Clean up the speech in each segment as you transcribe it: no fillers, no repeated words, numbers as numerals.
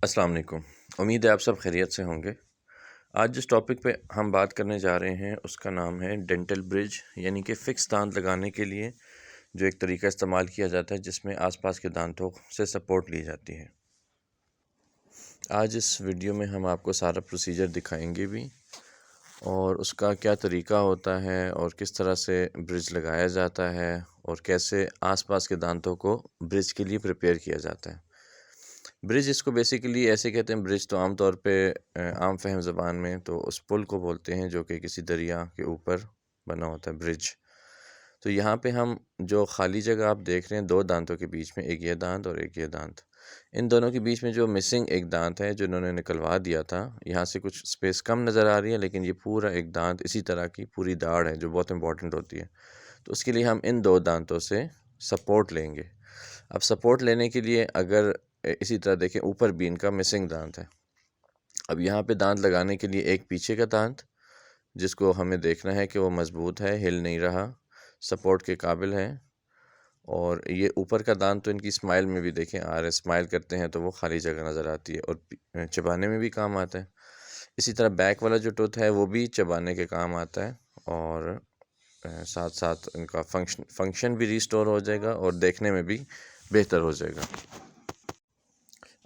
अस्सलाम वालेकुम। उम्मीद है आप सब खैरियत से होंगे। आज जिस टॉपिक पे हम बात करने जा रहे हैं उसका नाम है डेंटल ब्रिज, यानी कि फ़िक्स दांत लगाने के लिए जो एक तरीका इस्तेमाल किया जाता है जिसमें आसपास के दांतों से सपोर्ट ली जाती है। आज इस वीडियो में हम आपको सारा प्रोसीजर दिखाएंगे भी और उसका क्या तरीका होता है और किस तरह से ब्रिज लगाया जाता है और कैसे आसपास के दांतों को ब्रिज के लिए प्रिपेयर किया जाता है। ब्रिज इसको बेसिकली ऐसे कहते हैं, ब्रिज तो आम तौर पे आम फहम ज़बान में तो उस पुल को बोलते हैं जो कि किसी दरिया के ऊपर बना होता है ब्रिज। तो यहाँ पे हम जो खाली जगह आप देख रहे हैं दो दांतों के बीच में, एक ये दांत और एक ये दांत, इन दोनों के बीच में जो मिसिंग एक दांत है जो इन्होंने निकलवा दिया था, यहाँ से कुछ स्पेस कम नज़र आ रही है लेकिन ये पूरा एक दांत इसी तरह की पूरी दाढ़ है जो बहुत इंपॉर्टेंट होती है। तो उसके लिए हम इन दो दांतों से सपोर्ट लेंगे। अब सपोर्ट लेने के लिए अगर इसी तरह देखें, ऊपर भी इनका मिसिंग दांत है। अब यहाँ पे दांत लगाने के लिए एक पीछे का दांत जिसको हमें देखना है कि वो मज़बूत है, हिल नहीं रहा, सपोर्ट के काबिल है। और ये ऊपर का दांत तो इनकी स्माइल में भी देखें आ रहा है, स्माइल करते हैं तो वो खाली जगह नज़र आती है और चबाने में भी काम आता है। इसी तरह बैक वाला जो टूथ है वो भी चबाने के काम आता है और साथ साथ इनका फंक्शन भी रिस्टोर हो जाएगा और देखने में भी बेहतर हो जाएगा।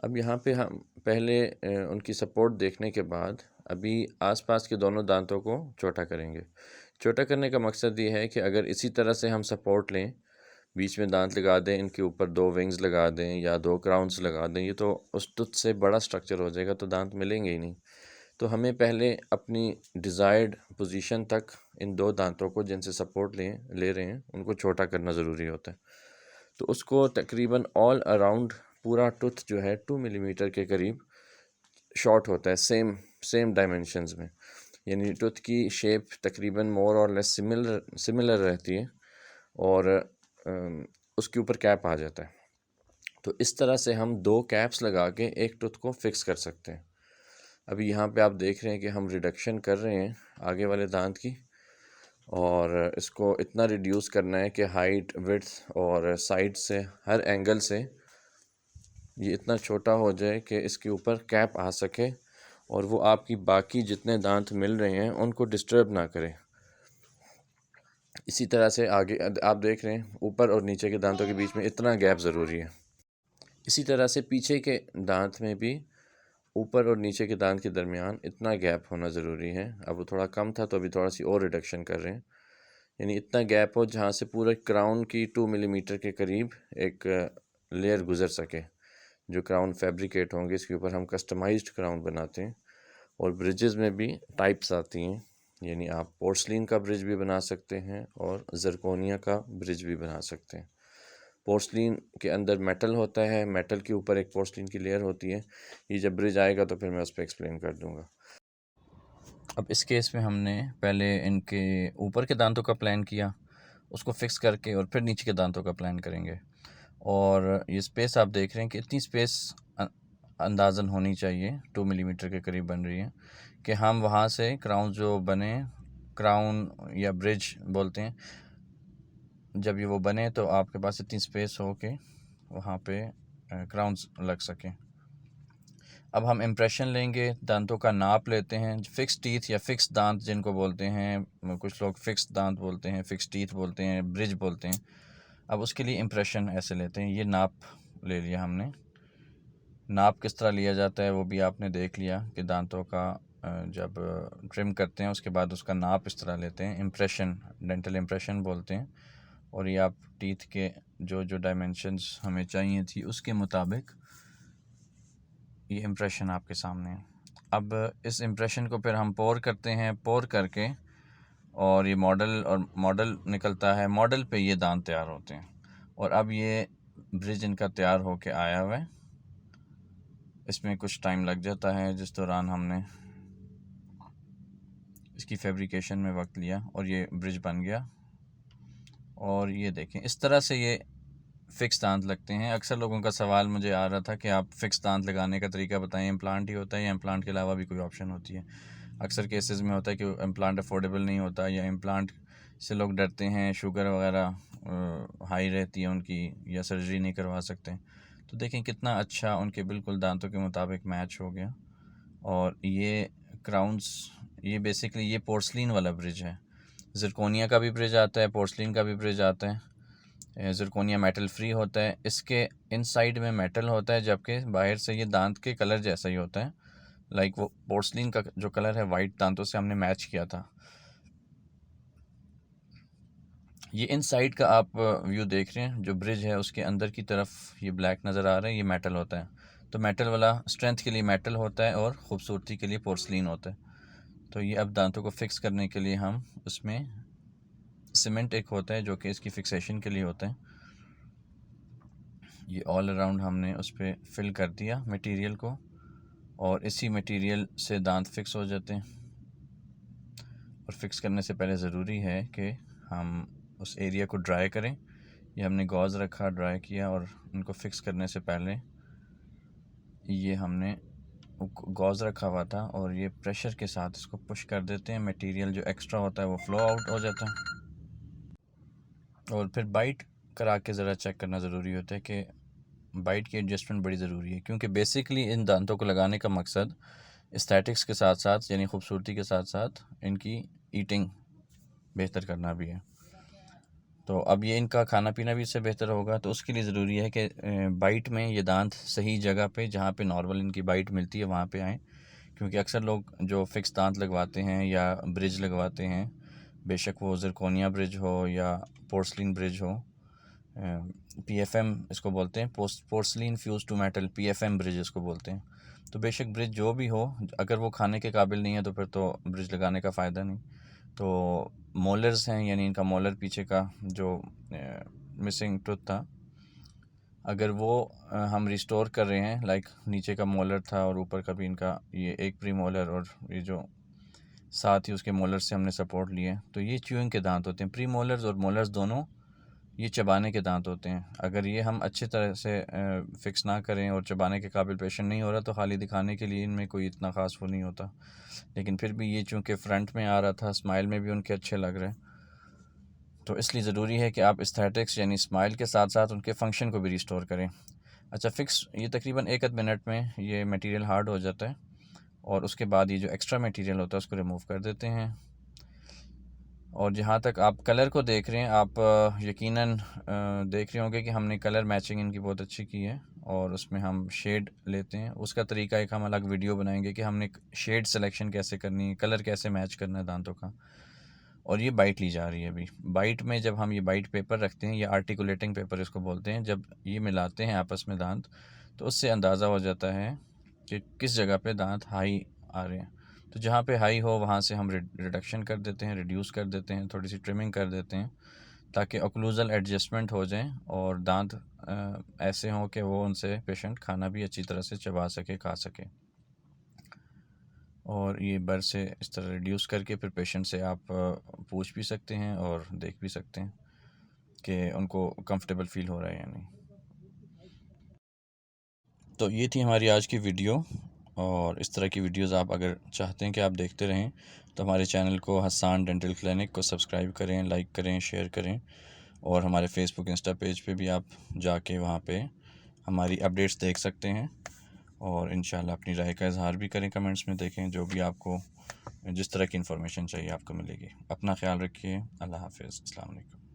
अब यहाँ पे हम पहले उनकी सपोर्ट देखने के बाद अभी आसपास के दोनों दांतों को छोटा करेंगे। छोटा करने का मकसद ये है कि अगर इसी तरह से हम सपोर्ट लें, बीच में दांत लगा दें, इनके ऊपर दो विंग्स लगा दें या दो क्राउन्स लगा दें, ये तो उस टूथ से बड़ा स्ट्रक्चर हो जाएगा तो दांत मिलेंगे ही नहीं। तो हमें पहले अपनी डिज़ायर्ड पोजीशन तक इन दो दांतों को जिनसे सपोर्ट ले रहे हैं उनको छोटा करना ज़रूरी होता है। तो उसको तकरीबन ऑल अराउंड पूरा टूथ जो है 2 मिलीमीटर के करीब शॉर्ट होता है, सेम सेम डायमेंशंस में, यानी टूथ की शेप तकरीबन मोर और लेस सिमिलर रहती है और उसके ऊपर कैप आ जाता है। तो इस तरह से हम दो कैप्स लगा के एक टूथ को फिक्स कर सकते हैं। अभी यहाँ पे आप देख रहे हैं कि हम रिडक्शन कर रहे हैं आगे वाले दांत की और इसको इतना रिड्यूस करना है कि हाइट, विड्थ और साइड से हर एंगल से ये इतना छोटा हो जाए कि इसके ऊपर कैप आ सके और वो आपकी बाकी जितने दांत मिल रहे हैं उनको डिस्टर्ब ना करे। इसी तरह से आगे आप देख रहे हैं ऊपर और नीचे के दांतों के बीच में इतना गैप ज़रूरी है। इसी तरह से पीछे के दांत में भी ऊपर और नीचे के दांत के दरमियान इतना गैप होना ज़रूरी है। अब वो थोड़ा कम था तो अभी थोड़ा सी और रिडक्शन कर रहे हैं, यानी इतना गैप हो जहाँ से पूरे क्राउन की 2 मिलीमीटर के करीब एक लेयर गुज़र सके। जो क्राउन फैब्रिकेट होंगे इसके ऊपर हम कस्टमाइज्ड क्राउन बनाते हैं। और ब्रिजेस में भी टाइप्स आती हैं, यानी आप पोर्सलिन का ब्रिज भी बना सकते हैं और ज़रकोनिया का ब्रिज भी बना सकते हैं। पोर्सलिन के अंदर मेटल होता है, मेटल के ऊपर एक पोर्सलिन की लेयर होती है। ये जब ब्रिज आएगा तो फिर मैं उस पर एक्सप्लेन कर दूँगा। अब इस केस में हमने पहले इनके ऊपर के दांतों का प्लान किया, उसको फिक्स करके और फिर नीचे के दांतों का प्लान करेंगे। और ये स्पेस आप देख रहे हैं कि इतनी स्पेस अंदाज़न होनी चाहिए, 2 मिलीमीटर के करीब बन रही है कि हम वहाँ से क्राउन जो बने, क्राउन या ब्रिज बोलते हैं, जब ये वो बने तो आपके पास इतनी स्पेस हो कि वहाँ पे क्राउन्स लग सकें। अब हम इम्प्रेशन लेंगे, दांतों का नाप लेते हैं, फ़िक्स टीथ या फ़िक्स दांत जिनको बोलते हैं, कुछ लोग फ़िक्स दांत बोलते हैं, फ़िक्स टीथ बोलते हैं, ब्रिज बोलते हैं। अब उसके लिए इम्प्रेशन ऐसे लेते हैं, ये नाप ले लिया हमने। नाप किस तरह लिया जाता है वो भी आपने देख लिया कि दांतों का जब ट्रिम करते हैं उसके बाद उसका नाप इस तरह लेते हैं, इम्प्रेशन, डेंटल इम्प्रेशन बोलते हैं। और ये आप टीथ के जो जो डायमेंशंस हमें चाहिए थी उसके मुताबिक ये इम्प्रेशन आपके सामने है। अब इस इम्प्रेशन को फिर हम पोर करते हैं, पोर करके और ये मॉडल निकलता है, मॉडल पे ये दांत तैयार होते हैं। और अब ये ब्रिज इनका तैयार होके आया हुआ है। इसमें कुछ टाइम लग जाता है जिस दौरान हमने इसकी फैब्रिकेशन में वक्त लिया और ये ब्रिज बन गया। और ये देखें इस तरह से ये फ़िक्स दांत लगते हैं। अक्सर लोगों का सवाल मुझे आ रहा था कि आप फ़िक्स दांत लगाने का तरीका बताएं, इम्प्लांट ही होता है या इम्प्लांट के अलावा भी कोई ऑप्शन होती है। अक्सर केसेस में होता है कि इम्प्लांट अफोर्डेबल नहीं होता या इम्प्लांट से लोग डरते हैं, शुगर वगैरह हाई रहती है उनकी या सर्जरी नहीं करवा सकते। तो देखें कितना अच्छा उनके बिल्कुल दांतों के मुताबिक मैच हो गया। और ये क्राउन्स, ये बेसिकली ये पोर्सलिन वाला ब्रिज है। ज़िरकोनिया का भी ब्रिज आता है, पोर्सलिन का भी ब्रिज आता है। ज़िरकोनिया मेटल फ्री होता है, इसके इनसाइड में मेटल होता है, जबकि बाहर से ये दांत के कलर जैसा ही होता है। लाइक वो पोर्सलिन का जो कलर है वाइट दांतों से हमने मैच किया था। ये इनसाइड का आप व्यू देख रहे हैं, जो ब्रिज है उसके अंदर की तरफ ये ब्लैक नज़र आ रहा है, ये मेटल होता है। तो मेटल वाला स्ट्रेंथ के लिए मेटल होता है और ख़ूबसूरती के लिए पोर्सलिन होता है। तो ये अब दांतों को फिक्स करने के लिए हम उसमें सीमेंट एक होता है जो कि इसकी फिक्सेशन के लिए होता है। ये ऑल अराउंड हमने उस पर फिल कर दिया मटेरियल को, और इसी मटेरियल से दांत फिक्स हो जाते हैं। और फिक्स करने से पहले ज़रूरी है कि हम उस एरिया को ड्राई करें। ये हमने गॉज़ रखा, ड्राई किया, और इनको फिक्स करने से पहले ये हमने गॉज़ रखा हुआ था, और ये प्रेशर के साथ इसको पुश कर देते हैं। मटेरियल जो एक्स्ट्रा होता है वो फ़्लो आउट हो जाता है। और फिर बाइट करा के ज़रा चेक करना ज़रूरी होता है कि बाइट की एडजस्टमेंट बड़ी ज़रूरी है, क्योंकि बेसिकली इन दांतों को लगाने का मकसद एस्थेटिक्स के साथ साथ, यानी ख़ूबसूरती के साथ साथ, इनकी ईटिंग बेहतर करना भी है। तो अब ये इनका खाना पीना भी इससे बेहतर होगा। तो उसके लिए ज़रूरी है कि बाइट में ये दांत सही जगह पे, जहाँ पे नॉर्मल इनकी बाइट मिलती है, वहाँ पे आएँ। क्योंकि अक्सर लोग जो फ़िक्स दांत लगवाते हैं या ब्रिज लगवाते हैं, बेशक वो ज़िरकोनिया ब्रिज हो या पोर्सलिन ब्रिज हो, PFM इसको बोलते हैं, porcelain fuse to metal, PFM bridge इसको बोलते हैं। तो बेशक ब्रिज जो भी हो, अगर वो खाने के काबिल नहीं है तो फिर तो ब्रिज लगाने का फ़ायदा नहीं। तो मोलर्स हैं, यानी इनका मोलर पीछे का जो मिसिंग टूथ था, अगर वो हम रिस्टोर कर रहे हैं, लाइक नीचे का मोलर था और ऊपर का भी इनका ये एक प्री मोलर, और ये जो साथ ही उसके मोलर से हमने सपोर्ट लिए, तो ये च्यूइंग के दांत होते हैं। प्री मोलर्स और मोलर्स दोनों ये चबाने के दांत होते हैं। अगर ये हम अच्छी तरह से फ़िक्स ना करें और चबाने के काबिल पेशेंट नहीं हो रहा, तो खाली दिखाने के लिए इनमें कोई इतना ख़ास वो नहीं होता। लेकिन फिर भी ये चूँकि फ्रंट में आ रहा था, स्माइल में भी उनके अच्छे लग रहे हैं, तो इसलिए ज़रूरी है कि आप एस्थेटिक्स यानी स्माइल के साथ साथ उनके फंक्शन को भी रिस्टोर करें। अच्छा, फ़िक्स ये तकरीबन 1 आध मिनट में ये मटेरियल हार्ड हो जाता है, और उसके बाद ये जो एक्स्ट्रा मटेरियल होता है उसको रिमूव कर देते हैं। और जहाँ तक आप कलर को देख रहे हैं, आप यकीनन देख रहे होंगे कि हमने कलर मैचिंग इनकी बहुत अच्छी की है, और उसमें हम शेड लेते हैं। उसका तरीका एक हम अलग वीडियो बनाएंगे कि हमने शेड सिलेक्शन कैसे करनी है, कलर कैसे मैच करना है दांतों का। और ये बाइट ली जा रही है अभी। बाइट में जब हम ये बाइट पेपर रखते हैं, या आर्टिकुलेटिंग पेपर इसको बोलते हैं, जब ये मिलाते हैं आपस में दांत, तो उससे अंदाज़ा हो जाता है कि किस जगह पे दांत हाई आ रहे हैं। तो जहाँ पे हाई हो वहाँ से हम रिडक्शन कर देते हैं, रिड्यूस कर देते हैं, थोड़ी सी ट्रिमिंग कर देते हैं, ताकि ओक्लूज़ल एडजस्टमेंट हो जाए और दांत ऐसे हों कि वो उनसे पेशेंट खाना भी अच्छी तरह से चबा सके, खा सके। और ये बर से इस तरह रिड्यूस करके फिर पेशेंट से आप पूछ भी सकते हैं और देख भी सकते हैं कि उनको कंफर्टेबल फ़ील हो रहा है या नहीं। तो ये थी हमारी आज की वीडियो, और इस तरह की वीडियोस आप अगर चाहते हैं कि आप देखते रहें, तो हमारे चैनल को हसान डेंटल क्लिनिक को सब्सक्राइब करें, लाइक करें, शेयर करें, और हमारे फेसबुक, इंस्टा पेज पे भी आप जाके वहाँ पे हमारी अपडेट्स देख सकते हैं। और इंशाल्लाह अपनी राय का इज़हार भी करें, कमेंट्स में देखें, जो भी आपको जिस तरह की इन्फॉर्मेशन चाहिए आपको मिलेगी। अपना ख्याल रखिए। अल्लाह हाफ़िज़। अस्सलाम वालेकुम।